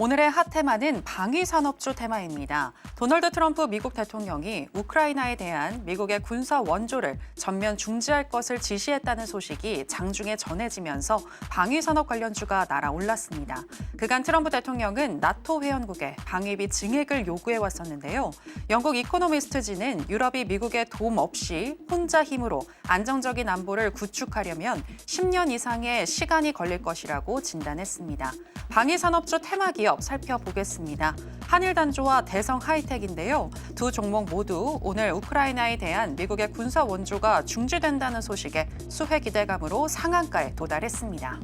오늘의 핫 테마는 방위산업주 테마입니다. 도널드 트럼프 미국 대통령이 우크라이나에 대한 미국의 군사 원조를 전면 중지할 것을 지시했다는 소식이 장중에 전해지면서 방위산업 관련주가 날아올랐습니다. 그간 트럼프 대통령은 나토 회원국에 방위비 증액을 요구해 왔었는데요. 영국 이코노미스트지는 유럽이 미국의 도움 없이 혼자 힘으로 안정적인 안보를 구축하려면 10년 이상의 시간이 걸릴 것이라고 진단했습니다. 방위산업주 테마 기업 살펴보겠습니다. 한일단조와 대성하이텍인데요. 두 종목 모두 오늘 우크라이나에 대한 미국의 군사 원조가 중지된다는 소식에 수혜 기대감으로 상한가에 도달했습니다.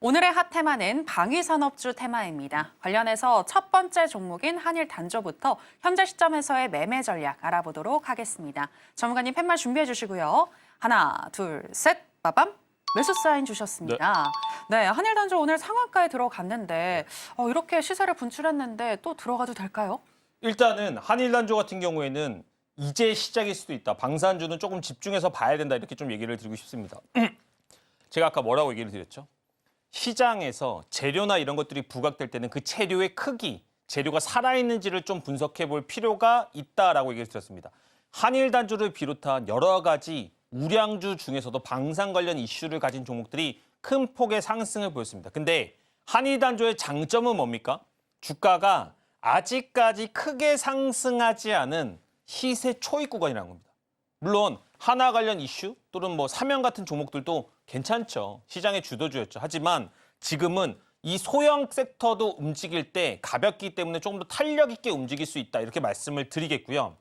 오늘의 핫 테마는 방위산업주 테마입니다. 관련해서 첫 번째 종목인 한일단조부터 현재 시점에서의 매매 전략 알아보도록 하겠습니다. 전문가님 팻말 준비해 주시고요. 하나, 둘, 셋, 빠밤! 매수 사인 주셨습니다. 네, 한일단조 오늘 상한가에 들어갔는데 이렇게 시세를 분출했는데 또 들어가도 될까요? 일단은 한일단조 같은 경우에는 이제 시작일 수도 있다. 방산주는 조금 집중해서 봐야 된다. 이렇게 좀 얘기를 드리고 싶습니다. 제가 아까 뭐라고 얘기를 드렸죠? 시장에서 재료나 이런 것들이 부각될 때는 그 재료의 크기, 재료가 살아있는지를 좀 분석해 볼 필요가 있다라고 얘기를 드렸습니다. 한일단조를 비롯한 여러 가지 우량주 중에서도 방산 관련 이슈를 가진 종목들이 큰 폭의 상승을 보였습니다. 근데 한일단조의 장점은 뭡니까? 주가가 아직까지 크게 상승하지 않은 시세 초입 구간이라는 겁니다. 물론 하나 관련 이슈 또는 뭐 사면 같은 종목들도 괜찮죠. 시장의 주도주였죠. 하지만 지금은 이 소형 섹터도 움직일 때 가볍기 때문에 조금 더 탄력 있게 움직일 수 있다. 이렇게 말씀을 드리겠고요.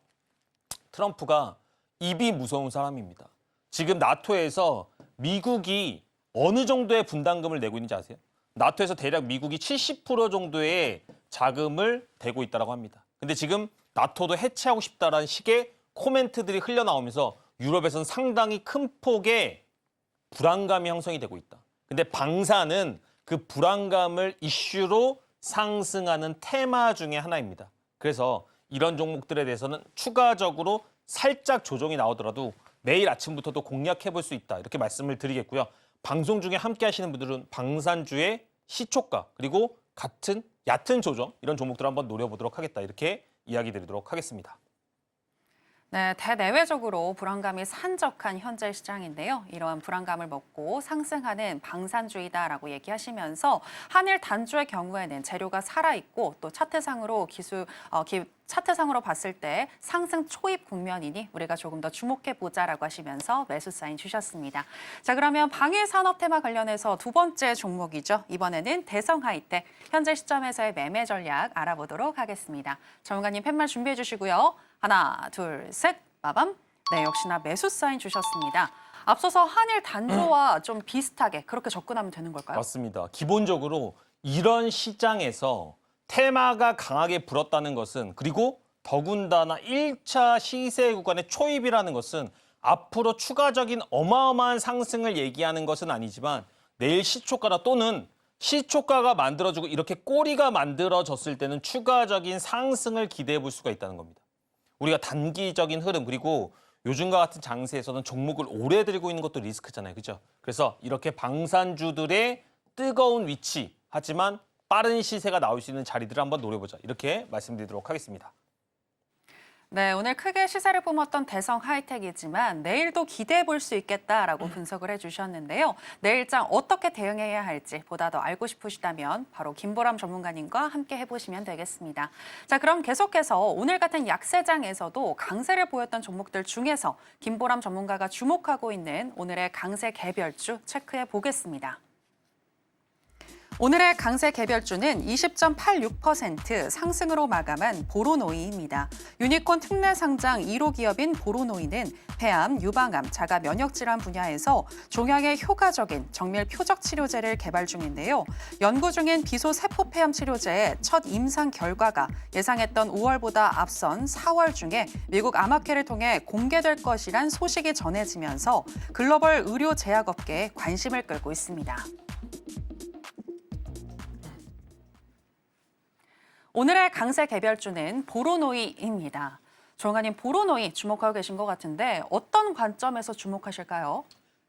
트럼프가 입이 무서운 사람입니다. 지금 나토에서 미국이 어느 정도의 분담금을 내고 있는지 아세요? 나토에서 대략 미국이 70% 정도의 자금을 대고 있다고 합니다. 근데 지금 나토도 해체하고 싶다라는 식의 코멘트들이 흘러나오면서 유럽에서는 상당히 큰 폭의 불안감이 형성이 되고 있다. 근데 방산은 그 불안감을 이슈로 상승하는 테마 중에 하나입니다. 그래서 이런 종목들에 대해서는 추가적으로 살짝 조정이 나오더라도 내일 아침부터도 공략해 볼 수 있다. 이렇게 말씀을 드리겠고요. 방송 중에 함께 하시는 분들은 방산주의 시초가 그리고 같은 얕은 조정 이런 종목들을 한번 노려보도록 하겠다. 이렇게 이야기 드리도록 하겠습니다. 네, 대내외적으로 불안감이 산적한 현재 시장인데요. 이러한 불안감을 먹고 상승하는 방산주의다라고 얘기하시면서 한일 단조의 경우에는 재료가 살아있고 또 차트상으로 차트상으로 봤을 때 상승 초입 국면이니 우리가 조금 더 주목해보자라고 하시면서 매수 사인 주셨습니다. 자, 그러면 방위산업 테마 관련해서 두 번째 종목이죠. 이번에는 대성하이텍. 현재 시점에서의 매매 전략 알아보도록 하겠습니다. 전문가님 팻말 준비해 주시고요. 하나, 둘, 셋, 빠밤. 네, 역시나 매수 사인 주셨습니다. 앞서서 한일 단조와 좀 비슷하게 그렇게 접근하면 되는 걸까요? 맞습니다. 기본적으로 이런 시장에서 테마가 강하게 불었다는 것은 그리고 더군다나 1차 시세 구간의 초입이라는 것은 앞으로 추가적인 어마어마한 상승을 얘기하는 것은 아니지만 내일 시초가나 또는 시초가가 만들어지고 이렇게 꼬리가 만들어졌을 때는 추가적인 상승을 기대해 볼 수가 있다는 겁니다. 우리가 단기적인 흐름 그리고 요즘과 같은 장세에서는 종목을 오래 들고 있는 것도 리스크잖아요. 그렇죠? 그래서 이렇게 방산주들의 뜨거운 위치 하지만 빠른 시세가 나올 수 있는 자리들을 한번 노려보자. 이렇게 말씀드리도록 하겠습니다. 네, 오늘 크게 시세를 뿜었던 대성하이텍이지만 내일도 기대해 볼 수 있겠다라고 분석을 해주셨는데요. 내일장 어떻게 대응해야 할지 보다 더 알고 싶으시다면 바로 김보람 전문가님과 함께 해보시면 되겠습니다. 자, 그럼 계속해서 오늘 같은 약세장에서도 강세를 보였던 종목들 중에서 김보람 전문가가 주목하고 있는 오늘의 강세 개별주 체크해 보겠습니다. 오늘의 강세 개별주는 20.86% 상승으로 마감한 보로노이입니다. 유니콘 특례 상장 1호 기업인 보로노이는 폐암, 유방암, 자가 면역질환 분야에서 종양의 효과적인 정밀 표적 치료제를 개발 중인데요. 연구 중인 비소세포폐암 치료제의 첫 임상 결과가 예상했던 5월보다 앞선 4월 중에 미국 암학회를 통해 공개될 것이란 소식이 전해지면서 글로벌 의료 제약업계에 관심을 끌고 있습니다. 오늘의 강세 개별주는 보로노이입니다. 조영아님, 보로노이 주목하고 계신 것 같은데 어떤 관점에서 주목하실까요?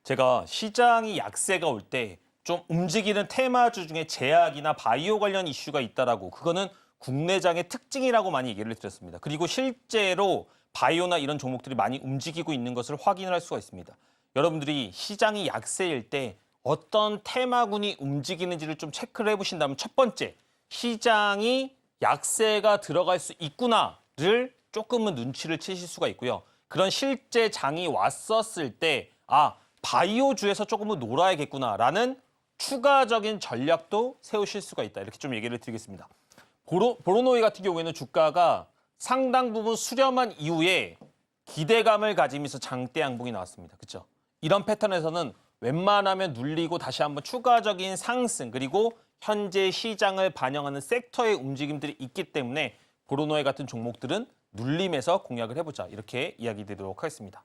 제가 시장이 약세가 올 때 좀 움직이는 테마주 중에 제약이나 바이오 관련 이슈가 있다라고 그거는 국내장의 특징이라고 많이 얘기를 드렸습니다. 그리고 실제로 바이오나 이런 종목들이 많이 움직이고 있는 것을 확인을 할 수가 있습니다. 여러분들이 시장이 약세일 때 어떤 테마군이 움직이는지를 좀 체크를 해보신다면 첫 번째, 시장이 약세가 들어갈 수 있구나를 조금은 눈치를 채실 수가 있고요. 그런 실제 장이 왔었을 때 바이오주에서 조금은 놀아야겠구나라는 추가적인 전략도 세우실 수가 있다. 이렇게 좀 얘기를 드리겠습니다. 보로노이 같은 경우에는 주가가 상당 부분 수렴한 이후에 기대감을 가지면서 장대 양봉이 나왔습니다. 그렇죠? 이런 패턴에서는 웬만하면 눌리고 다시 한번 추가적인 상승 그리고 현재 시장을 반영하는 섹터의 움직임들이 있기 때문에 보로노이 같은 종목들은 눌림에서 공략을 해보자. 이렇게 이야기 드리도록 하겠습니다.